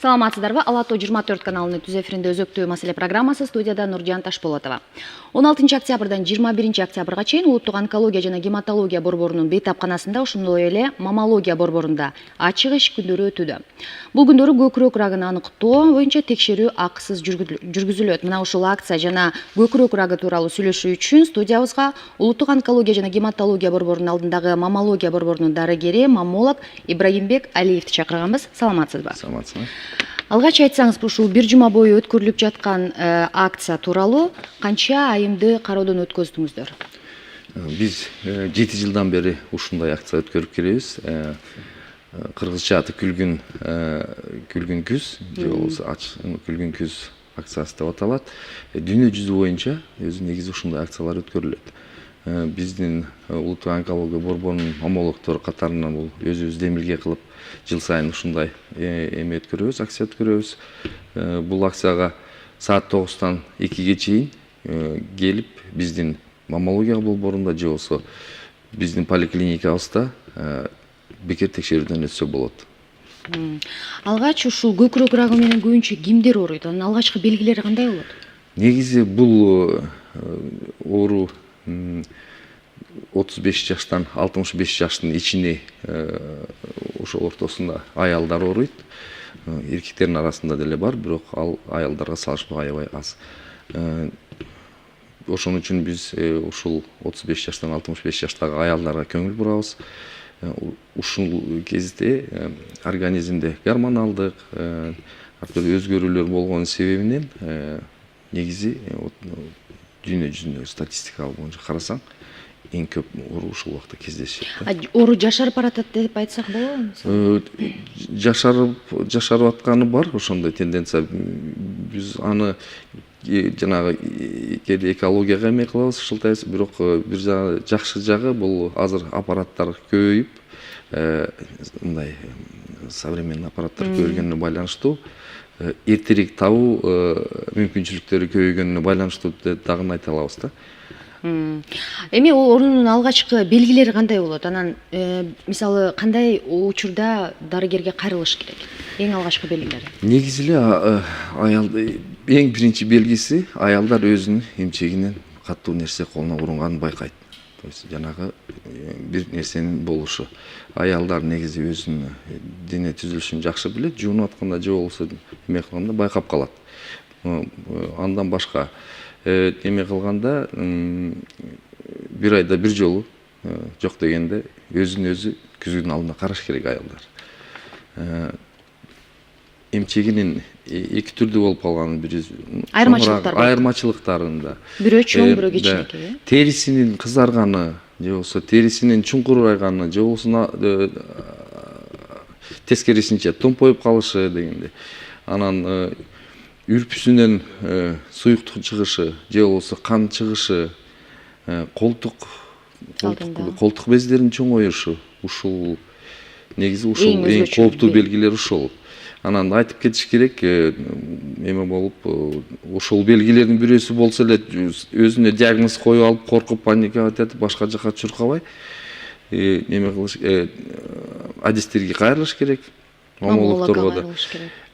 Саламатсыздарбы? Ала-тоо 24 каналынын түз эфиринде өзөктүү маселе программасы, студияда Нуржан Ташполотова. 16 октябрдан 21 октябрга чейин Улуттук онкология жана гематология борборунун бейтапканасында, ошондой эле маммология борборунда ачык иш күндөрү өтүүдө. Бул күндөрү көкүрөк рагын аныктоо боюнча текшерүү акысыз жүргүзүлөт. Мына ушул акция жана көкүрөк рагы тууралуу сүйлөшүү үчүн студиябызга Улуттук онкология жана гематология борборунун алдындагы маммология борборунун дарыгери, маммолог Ибрагимбек Алиевди чакырганбыз. Саламатсызбы? Саламатсызбы. Алгач айтсаңыз, ушул бир жума бою өткөрүлүп жаткан акция тууралуу канча айымды кароодон өткөздүңүздөр? Биз 7 жылдан бери ушундай акция өткөрүп келебиз. Кыргызча аты күлгүн күз, же болбосо күлгүн күз акциясы деп аталат. Дүйнө жүзү боюнча өзү негизи ушундай акциялар өткөрүлөт. Биздин Улуттук онкология борборунун маммологдору катарынан бул өзүбүздү эмилге кылып жыл сайын ушундай эме өткөрөбүз, акция өткөрөбүз. Бул акцияга саат 9-тан 2-ге чейин келип биздин маммология борборунда же болбосо биздин поликлиникабызда бекер текшерүүдөн өтсө болот. Алгач ушул көкүрөк рагы менен көбүнчө кимдер ооруйт? Анын алгачкы белгилери кандай болот? Негизи бул оору 35 жаштан 65 жаштын ичине ошол ортосунда аялдар ооруйт. Эркектердин арасында деле бар, бирок ал аялдарга салыштырмалуу аябай аз. Ошон үчүн биз ушул 35 жаштан 65 жаштагы аялдарга көңүл бурабыз. Ушул кезде организмде гормоналдык өзгөрүүлөр болгон себебинен негизи дүйнө жүзүндөгү статистика боюнча карасаң эң көп оору ушул убакта кездешет. Оору жашарып баратат деп айтсак болобу? Жашарып атканы бар, ошондой тенденция. Биз аны жанагы кээде экологияга эме кылабыз, шылтайбыз, бирок бир жакшы жагы бул азыр аппараттар көбөйүп, мындай современный аппараттар көбөйгөнүнө байланыштуу эртерээк табуу мүмкүнчүлүктөрү көбөйгөнүнө байланыштуу дагы айта алабыз да. Эми оорунун алгачкы белгилери кандай болот? Анан мисалы кандай учурда дарыгерге кайрылыш керек? Эң алгачкы белгилери. Негизи эле эң биринчи белгиси аялдар өзүнүн эмчегинен катуу нерсе колуна урунганын байкайт. То есть жанагы бир нерсенин болушу. Аялдар негизи өзүнүн дене түзүлүшүн жакшы билет, жуунуп атканда же болбосо эме кылганда байкап калат. Андан башка эме кылганда бир айда бир жолу жок дегенде өзүн өзү күзгүнүн алдында караш керек аялдар. Эмчегинин эки түрдүү болуп калганын бириз айырмачылыктарында. Бирөө чоң, бирөө кичинекей, э? Терисинин кызарганы, же болбосо терисинин чуңкурайганы, же болбосо тескерисинче томпоюп калышы дегенде. Анан үрпүсүнөн суюктук чыгышы, же болбосо кан чыгышы, колтук бездеринин чоңоюшу, ушул негизи ушул эң кооптуу белгилер ушул. Анан айтып кетиш керек, эме болуп, ошол белгилердин бирөөсү болсо эле өзүнө диагноз коюп алып, коркуп, паникалап атып, башка жака чуркабай, эме кылыш, адистерге кайрылыш керек, маммологдорго да.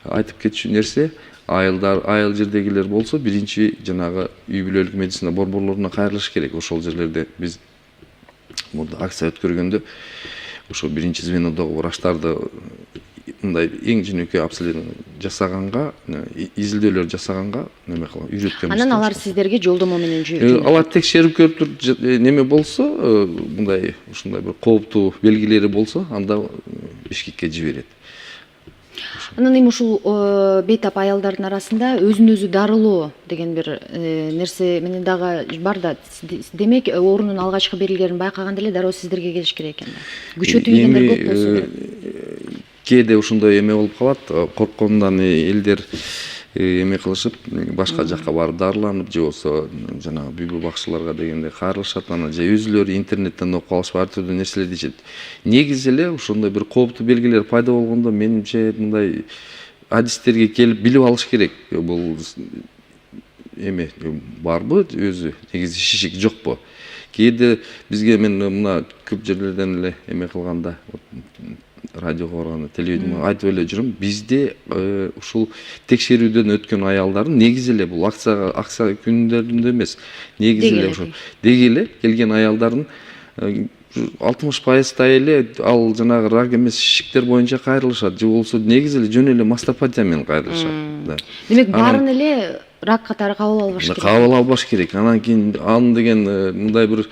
Айтып кетчү нерсе, айыл жердегилер болсо, биринчи жанагы үй бүлөлүк медицина борборлоруна кайрылыш керек. Ошол жерлерде биз мурда акция өткөргөндө, ошол биринчи звенодогу врачтарды мындай эң жөнөкөй обследование жасаганга, изилдөөлөр жасаганга неме кылган, үйрөткөнбүз. Анан алар сиздерге жолдомо менен жүрөт. Алар текшерип көрүп неме болсо, мындай ушундай бир кооптуу белгилери болсо, анда Бишкекке жиберет. Анан эми ушул бейтап аялдардын арасында өзүн өзү дарылоо деген бир нерсе менен дагы бар да. Демек, оорунун алгачкы белгилерин байкаганда эле дароо сиздерге келиш керек экен да. Күчөтүү дегендер көп болсо. Кээде ушундай эме болуп калат, коркконунан элдер эме кылышып, башка жакка барып дарыланып, же болбосо жанагы бүбү бакчыларга дегенде кайрылышат, анан же өзүлөрү интернеттен окуп алышып, ар түрдүү нерселер дешет. Негизи эле ошондой бир кооптуу белгилер пайда болгондо менимче мындай адистерге келип билип алыш керек. Бул эме барбы, өзү негизи шишик жокпу? Кээде бизге мен мына көп жерлерден эле эме кылганда радиого барганда, телевидениеге айтып эле жүрөм. Бизде ушул текшерүүдөн өткөн аялдардын негизи эле бул акция күндөрүндө эмес, негизи эле ошо деги эле келген аялдардын 60% эле ал жанагы рак эмес шишиктер боюнча кайрылышат, же болбосо негизи эле жөн эле мастопатия менен кайрылышат. Демек баарын эле рак катары кабыл албаш керек. Кабыл албаш керек. Анан кийин аны деген мындай бир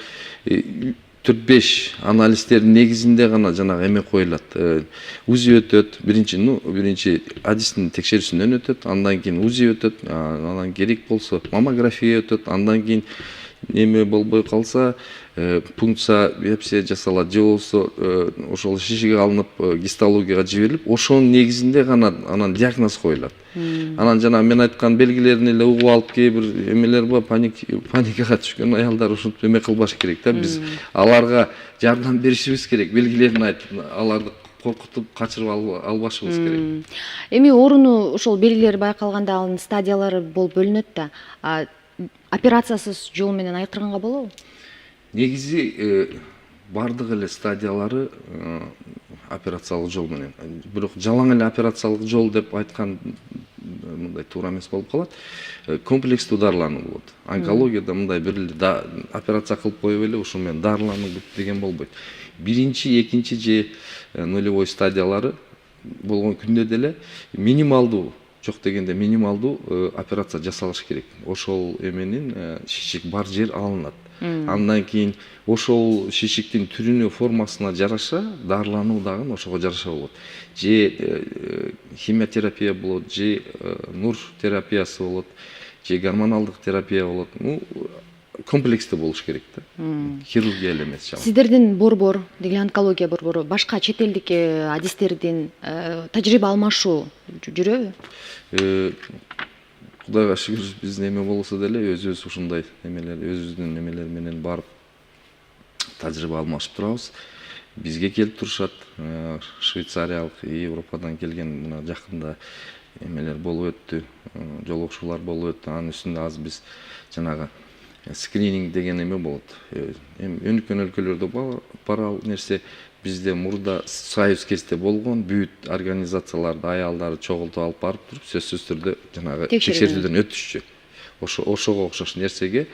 4-5 анализдердин негизинде гана жанагы эме коюлат. УЗИ өтөт. Биринчи адистин текшерүүсүнөн өтөт, андан кийин УЗИ өтөт, анан керек болсо маммография өтөт, андан кийин эме болбой калса пункция биопсия жасалат, же болбосо ошол шишиги алынып гистологияга жиберилип, ошонун негизинде гана анан диагноз коюлат. Анан жана мен айткан белгилерин эле угуп алып кээ бир эмелер бар, паникага түшкөн аялдар ушинтип эме кылбаш керек да. Биз аларга жардам беришибиз керек, белгилерин айтып, аларды коркутуп качырып албашыбыз керек. Эми орunu ошол белгилер байкалганда анын стадиялары болуп бөлүнөт да. Операциясыз жол менен айыктырганга болобу? Негизи бардык эле стадиялары операциялык жол менен. Бирок жалаң эле операциялык жол деп айткан мындай туура эмес болуп калат. Комплекстүү дарылануу болот. Онкологияда мындай бир эле операция кылып коюп эле ушу менен дарылануу деген болбойт. Биринчи, экинчи же нулевой стадиялары болгон күндө деле минималдуу, жок дегенде минималдуу операция жасалыш керек. Ошол эменин шишик бар жер алынат. Андан кийин ошол шишиктин түрүнө, формасына жараша дарылануу дагы ошого жараша болот. Же химиотерапия болот, же нур терапиясы болот, же гормоналдык терапия болот. Комплекстүү болуш керек да. Хирургия эле эмес жаман. Сиздердин борбор, деген онкология борбору башка чет элдик адистердин тажрыйба алмашуу жүрөбү? Кудайга шүгүр, биздин эме болсо деле өзүбүз ушундай эмелер, өзүбүздүн эмелер менен барып тажрыйба алмашып турабыз. Бизге келип турушат, швейцариялык, Европадан келген мына жакында эмелер болуп өттү, жолугушуулар болуп өттү. Анын үстүндө азыр биз жанагы скрининг деген эме болот. Өнүккөн өлкөлөрдө бар ал нерсе. Бизде мурда союз кезде болгон бүт организацияларды аялдарды чогултуп алып барып туруп сөзсүз түрдө жанагы текшерүүдөн өтүшчү. Ошого окшош нерсеге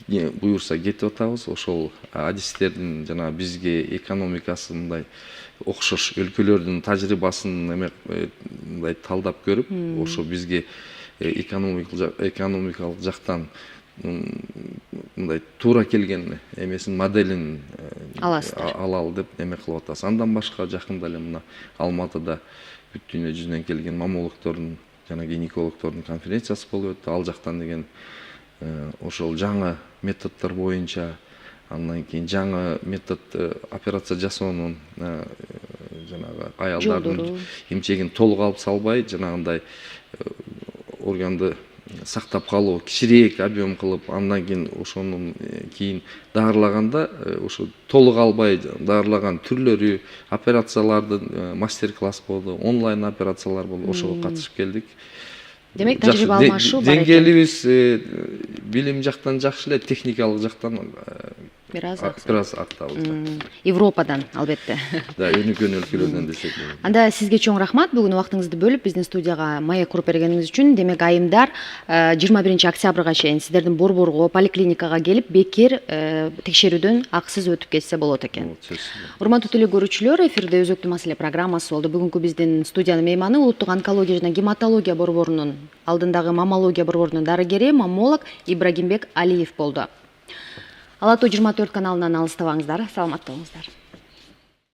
буюрса кетип атабыз. Ошол адистердин жана бизге экономикасы мындай окшош өлкөлөрдүн тажрыйбасын эме мындай талдап көрүп, ошо бизге экономикалык жактан мындай туура келген эмесин, моделин алалы деп эме кылып атабыз. Андан башка жакында эле мына Алматыда бүт дүйнө жүзүнөн келген маммологдордун жана гинекологдордун конференциясы болуп өттү. Ал жактан деген ошол жаңы методдор боюнча, андан кийин жаңы метод операция жасоонун жанагы аялдардын эмчегин толук алып салбай, жанагындай органды сактап калуу, кичирээк объем кылып, андан кийин ошонун кийин даарылаганда ошо толук албай даарылаган түрлөрү, операциялардын мастер-класс болду, онлайн операциялар болду, ошого катышып келдик. Демек тажрыйба алмашуу бар экен. Деңгээлибиз билим жактан жакшы эле, техникалык жактан бир аз актабыз. Европадан албетте. Да, өнүккөн өлкөлөрдөн десек. Анда сизге чоң рахмат, бүгүн убактыңызды бөлүп биздин студияга маек куруп бергениңиз үчүн. Демек айымдар 21-октябрга чейин сиздердин борборго, поликлиникага келип бекер текшерүүдөн акысыз өтүп кетсе болот экен. Урматтуу теле көрүүчүлөр, эфирде өзөктүү маселе программасы болду. Бүгүнкү биздин студиянын мейманы улуттук онкология жана гематология борборунун алдындагы маммология борборунун дарыгери, маммолог Ибрагимбек Алиев болду. Ала Тоо 24 каналынан алыстабаңыздар, саламатта болуңуздар.